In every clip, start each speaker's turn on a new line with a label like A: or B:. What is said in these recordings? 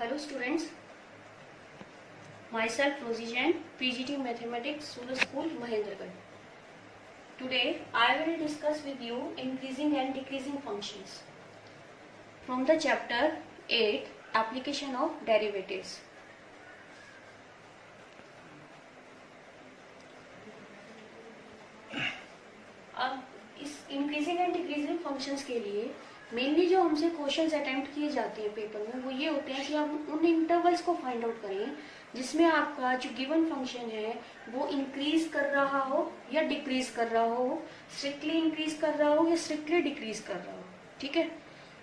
A: Hello students, myself Rosie Jain, PGT Mathematics, Sula School, Mahendragarh. Today I will discuss with you increasing and decreasing functions from the chapter 8 Application of Derivatives. अब इस increasing and decreasing functions के लिए mainly जो हमसे questions attempt किए जाते हैं paper में वो ये होते हैं कि हम उन इंटरवल्स को फाइंड आउट करें जिसमें आपका जो गिवन फंक्शन है वो इंक्रीज कर रहा हो या डिक्रीज कर रहा हो, स्ट्रिक्टली इंक्रीज कर रहा हो या स्ट्रिक्टली डिक्रीज कर रहा हो। ठीक है,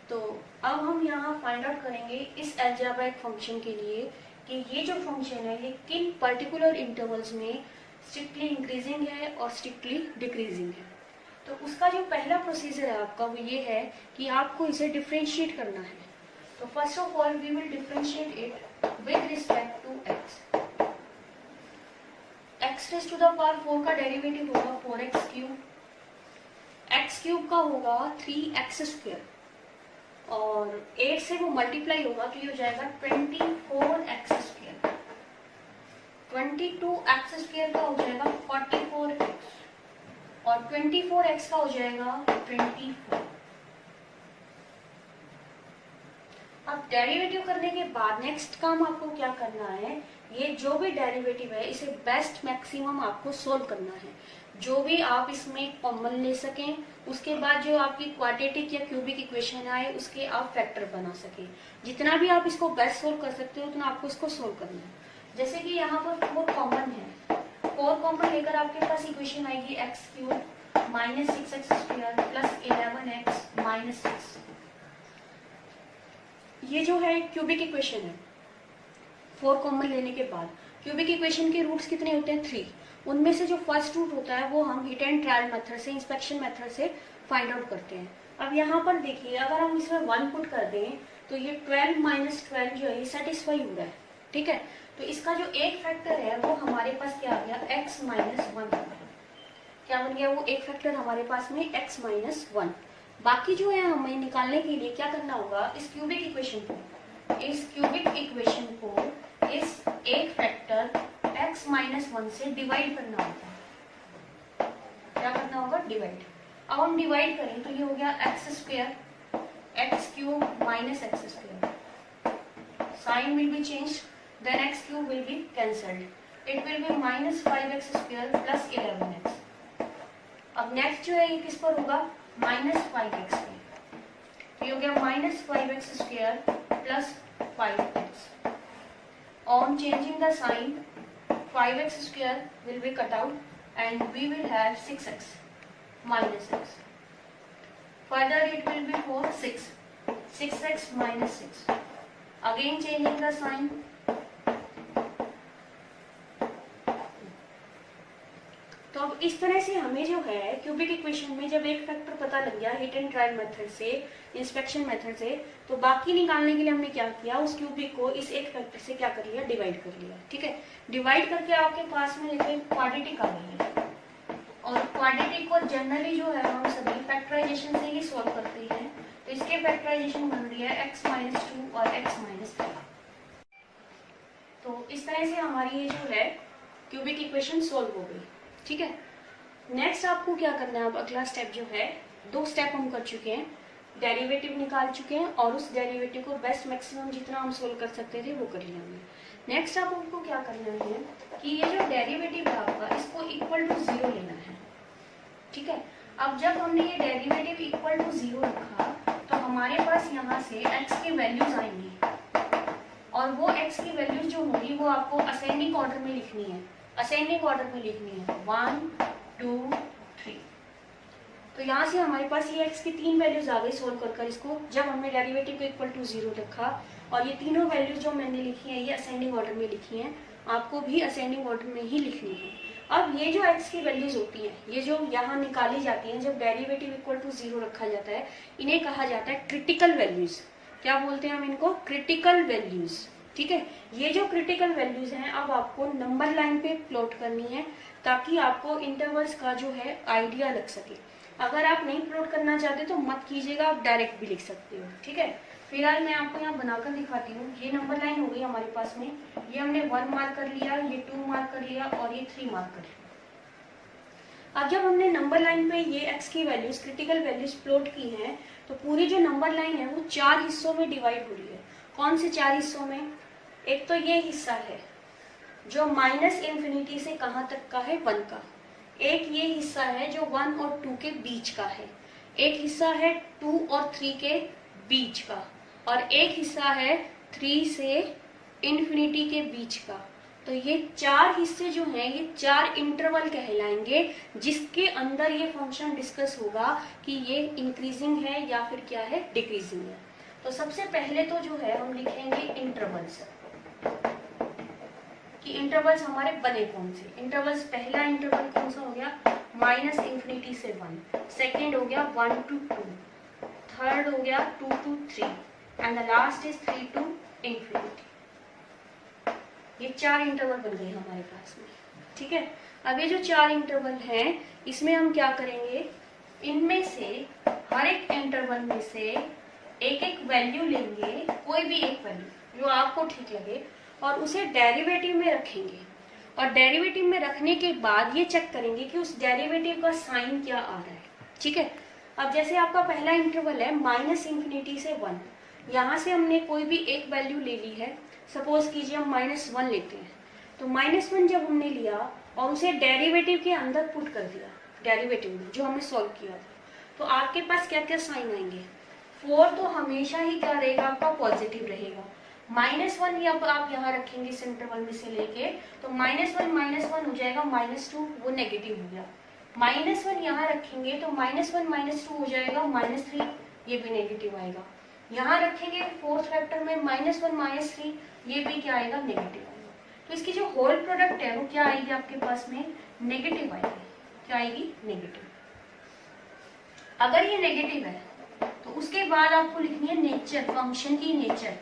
A: तो अब हम यहाँ फाइंड आउट करेंगे इस अलजेब्राइक फंक्शन के लिए कि ये जो फंक्शन है ये किन पर्टिकुलर इंटरवल्स में स्ट्रिक्टली इंक्रीजिंग है और स्ट्रिक्टली डिक्रीजिंग है। तो उसका जो पहला प्रोसीजर है आपका वो ये है कि आपको इसे डिफरेंशिएट करना है। तो first of all we will differentiate it with respect to x। x raise to the power 4 का डेरिवेटिव होगा 4x क्यूब, x क्यूब का होगा 3x स्क्वायर और 8 से वो मल्टीप्लाई होगा तो ये हो जाएगा 24x स्क्वायर, 22x स्क्वायर का हो जाएगा 44x और 24x का हो जाएगा 24। अब डेरिवेटिव करने के बाद नेक्स्ट काम आपको क्या करना है, ये जो भी डेरिवेटिव है इसे बेस्ट मैक्सिमम आपको सोल्व करना है। जो भी आप इसमें कॉमन ले सकें, उसके बाद जो आपकी क्वाड्रेटिक या क्यूबिक इक्वेशन आए उसके आप फैक्टर बना सकें। जितना भी आप इसको बेस्ट सोल्व कर सकते हो उतना आपको इसको सोल्व करना है। जैसे कि यहाँ पर 4 कॉमन है, 4 कॉमन लेकर आपके पास इक्वेशन आएगी x cube minus 6x square plus 11x minus 6। ये जो है क्यूबिक इक्वेशन है। 4 कॉमन लेने के बाद क्यूबिक इक्वेशन के रूट्स कितने होते हैं 3। उनमें से जो फर्स्ट रूट होता है वो हम हिट एंड ट्रायल मेथड से, इंस्पेक्शन मेथड से फाइंड आउट करते हैं। अब यहाँ पर देखिए अगर हम इसमें 1 पुट कर दें तो ये 12 माइनस 12 जो है सेटिस्फाई हो रहा है। ठीक है, तो इसका जो एक फैक्टर है वो हमारे पास क्या आ गया x माइनस 1। क्या बन गया वो एक फैक्टर हमारे पास में x माइनस 1। बाकी जो है हमें निकालने के लिए क्या करना होगा, इस क्यूबिक इक्वेशन को इस एक फैक्टर x माइनस 1 से डिवाइड करना होगा। क्या करना होगा, डिवाइड। अब हम डिवाइड करें तो ये हो गया x square x cube minus x square, sign will be change, then x cube will be cancelled. It will be minus 5x square plus 11x. अब नेक्स्ट जो है ये किस पर होगा, माइनस 5x पे। ये हो गया minus 5x square plus 5x। On changing the sign, 5x square will be cut out and we will have 6x minus x. Further it will be for 6x minus 6. Again changing the sign, तो अब इस तरह से हमें जो है cubic equation में जब एक फैक्टर पता लग गया हिट एंड ट्रायल मेथड से, इंस्पेक्शन मेथड से, तो बाकी निकालने के लिए हमने क्या किया, उस क्यूबिक को इस एक फैक्टर से क्या कर लिया, डिवाइड कर लिया। ठीक है, डिवाइड करके आपके पास में लेके क्वाड्रेटिक आ गई है और क्वाड्रेटिक को जनरली जो है हम सभी फैक्टराइजेशन से ही सॉल्व करते हैं। तो इसके फैक्टराइजेशन बन रही है x माइनस 2 और x माइनस 3। तो इस तरह से हमारी ये जो है क्यूबिक इक्वेशन सॉल्व हो गई। ठीक है, नेक्स्ट आपको क्या करना है, अब अगला स्टेप जो है, 2 स्टेप हम कर चुके हैं, डेरिवेटिव निकाल चुके हैं और उस डेरिवेटिव को बेस्ट मैक्सिमम जितना हम सोल्व कर सकते थे वो कर लिया हमने। नेक्स्ट आप आपको क्या करना है कि ये जो डेरिवेटिव है आपका इसको इक्वल टू 0 लेना है। ठीक है, अब जब हमने ये डेरिवेटिव इक्वल टू 0 रखा तो हमारे पास यहाँ से x की वैल्यूज आएंगी और वो x की वैल्यूज जो होंगी वो आपको असेंडिंग ऑर्डर में लिखनी है। असेंडिंग ऑर्डर में लिखनी है 1 2 3। तो यहाँ से हमारे पास ये x की 3 वैल्यूज आ गई सोल्व कर इसको, जब हमने डेरिवेटिव को इक्वल टू 0 रखा और ये तीनों वैल्यूज जो मैंने लिखी है ये असेंडिंग ऑर्डर में लिखी हैं, आपको भी असेंडिंग ऑर्डर में ही लिखनी है। अब ये जो x की वैल्यूज होती हैं, ये जो यहाँ निकाली जाती हैं जब डेरिवेटिव इक्वल टू 0 रखा जाता है, इन्हें कहा जाता है क्रिटिकल वैल्यूज। क्या बोलते हैं हम इनको, क्रिटिकल वैल्यूज। ठीक है, ये जो क्रिटिकल वैल्यूज हैं अब आपको नंबर लाइन पे प्लॉट करनी है ताकि आपको इंटरवल्स का जो है आइडिया लग सके। अगर आप नहीं प्लॉट करना चाहते तो मत कीजिएगा, आप डायरेक्ट भी लिख सकते हो, ठीक है। फिलहाल मैं आपको यहाँ बनाकर दिखाती हूँ। ये नंबर लाइन हो गई हमारे पास में, ये हमने 1 मार्क कर लिया, ये 2 मार्क कर लिया और ये 3 मार्क कर लिया। अब जब हमने नंबर लाइन पे ये एक्स की वैल्यूज, क्रिटिकल वैल्यूज प्लॉट की हैं, तो पूरी जो नंबर लाइन है वो 4 हिस्सों में डिवाइड हो रही है। कौन से 4 हिस्सों में? एक तो ये हिस्सा है जो -∞ से कहाँ तक का है, 1 का। एक ये हिस्सा है जो 1 और 2 के बीच का है। एक हिस्सा है 2 और 3 के बीच का, और एक हिस्सा है 3 से इन्फिनिटी के बीच का। तो ये 4 हिस्से जो हैं ये 4 इंटरवल कहलाएंगे, जिसके अंदर ये फंक्शन डिस्कस होगा कि ये इंक्रीजिंग है या फिर क्या है, डिक्रीजिंग है। तो सबसे पहले तो जो है हम लिखेंगे इंटरवल्स, कि इंटरवल्स हमारे बने कौन से। इंटरवल्स, पहला इंटरवल कौन सा हो गया, -∞ से 1, सेकेंड हो गया 1 to 2, थर्ड हो गया 2 to 3 and the last is 3 to infinity। ये 4 इंटरवल बन गए हमारे पास में, ठीक है। अब ये जो 4 इंटरवल हैं इसमें हम क्या करेंगे, इनमें से हर एक इंटरवल में से एक एक वैल्यू लेंगे, कोई भी एक वैल्यू जो आपको ठीक लगे, और उसे डेरिवेटिव में रखेंगे। और डेरिवेटिव में रखने के बाद ये चेक करेंगे कि उस डेरिवेटिव का साइन क्या आ रहा है, ठीक है। अब जैसे आपका पहला इंटरवल है -∞ से 1, यहाँ से हमने कोई भी एक वैल्यू ले ली है। सपोज कीजिए हम -1 लेते हैं, तो -1 जब हमने लिया और उसे डेरिवेटिव के अंदर पुट कर दिया, डेरिवेटिव में जो हमने सॉल्व किया था, तो आपके पास क्या क्या साइन आएंगे। 4 तो हमेशा ही क्या रहेगा, आपका पॉजिटिव रहेगा। -1 अब आप यहाँ रखेंगे इस इंटरवल में से लेके, तो -1 हो जाएगा, -2 वो नेगेटिव हो गया। -1 यहाँ रखेंगे तो -1 -2 हो जाएगा, -3 ये भी नेगेटिव आएगा। यहाँ रखेंगे फोर्थ फैक्टर में -1 -3, ये भी क्या आएगा, नेगेटिव आएगा। तो इसकी जो होल प्रोडक्ट है वो क्या आएगी आपके पास में, नेगेटिव आएगी। क्या आएगी, नेगेटिव। अगर ये नेगेटिव है तो उसके बाद आपको लिखनी है नेचर, फंक्शन की नेचर,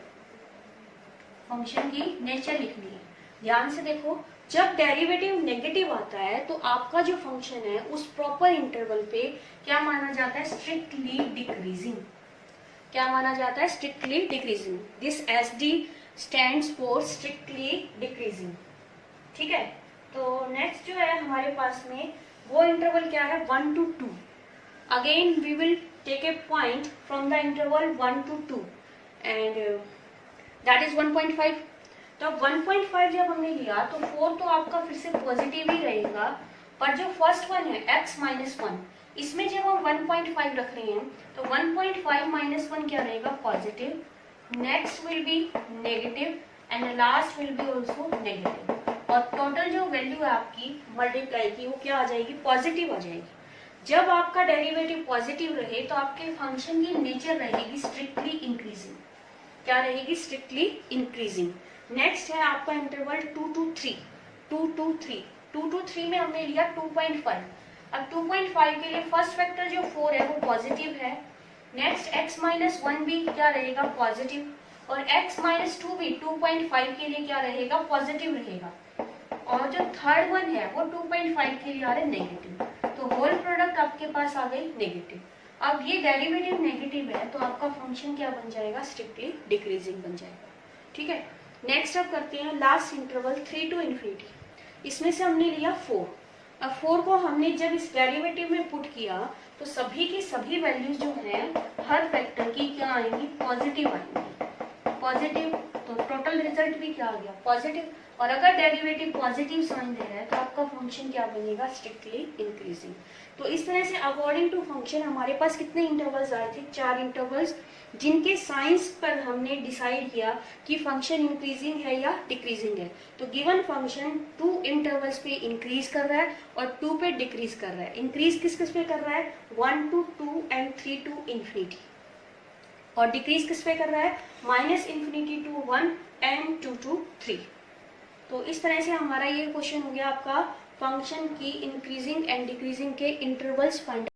A: फंक्शन की नेचर लिखनी है। ध्यान से देखो, जब डेरिवेटिव नेगेटिव आता है तो आपका जो फंक्शन है उस प्रॉपर इंटरवल पे क्या माना जाता है, स्ट्रिक्टली डिक्रीजिंग। क्या माना जाता है, strictly decreasing. This SD stands for strictly decreasing, ठीक है। तो नेक्स्ट जो है हमारे पास में वो इंटरवल क्या है, 1 to 2। Again we will take a point from the interval 1 to 2 and that is 1.5। तो 1.5 जब हमने लिया तो 4 तो आपका फिर से पॉजिटिव ही रहेगा, पर जो फर्स्ट वन है x -1, इसमें जब हम 1.5 रख रहे हैं तो 1.5 -1 क्या रहेगा, positive. Next will be negative and last will be also negative. और टोटल जो वैल्यू है आपकी मल्टीप्लाई की वो क्या आ जाएगी, पॉजिटिव आ जाएगी। जब आपका डेरिवेटिव पॉजिटिव रहे तो आपके फंक्शन की नेचर रहेगी स्ट्रिक्टली इंक्रीजिंग। क्या रहेगी, स्ट्रिक्टली इंक्रीजिंग। नेक्स्ट है आपका इंटरवल 2 to 3। 2 to 3, 2 to 3 में हमने लिया 2.5। अब 2.5 के लिए फर्स्ट फैक्टर जो 4 है वो पॉजिटिव है। नेक्स्ट x -1 भी क्या रहेगा, पॉजिटिव, और x -2 भी 2.5 के लिए क्या रहेगा, पॉजिटिव रहेगा। और जो थर्ड वन है वो 2.5 के लिए आ रहा है नेगेटिव। तो होल प्रोडक्ट आपके पास आ गई नेगेटिव। अब ये डेरिवेटिव नेगेटिव है तो आपका फंक्शन क्या बन जाएगा, स्ट्रिक्टली डिक्रीजिंग बन जाएगा, ठीक है। नेक्स्ट अब करते हैं लास्ट इंटरवल 3 to infinity। इसमें से हमने लिया 4। अब 4 को हमने जब इस डेरिवेटिव में पुट किया तो सभी की सभी वैल्यूज जो हैं हर फैक्टर की क्या आएंगी, पॉजिटिव आएंगी। पॉजिटिव, तो टोटल रिजल्ट भी क्या आ गया, पॉजिटिव। और अगर डेरिवेटिव पॉजिटिव साइन दे रहा है तो आपका फंक्शन क्या बनेगा, स्ट्रिक्टली इंक्रीजिंग। तो इस तरह से अकॉर्डिंग टू फंक्शन हमारे पास कितने इंटरवल्स आए थे, 4 इंटरवल्स, जिनके साइंस पर हमने डिसाइड किया कि फंक्शन इंक्रीजिंग है या डिक्रीजिंग है। तो गिवन फंक्शन 2 इंटरवल्स पे इंक्रीज कर रहा है और 2 पे डिक्रीज कर रहा है। इंक्रीज किस किस पे कर रहा है, 1 to 2 एंड 3 to infinity। और डिक्रीज किस पे कर रहा है, -∞ to 1 एंड 2 to 3। तो इस तरह से हमारा ये क्वेश्चन हो गया आपका फंक्शन की इंक्रीजिंग एंड डिक्रीजिंग के इंटरवल्स फाइंड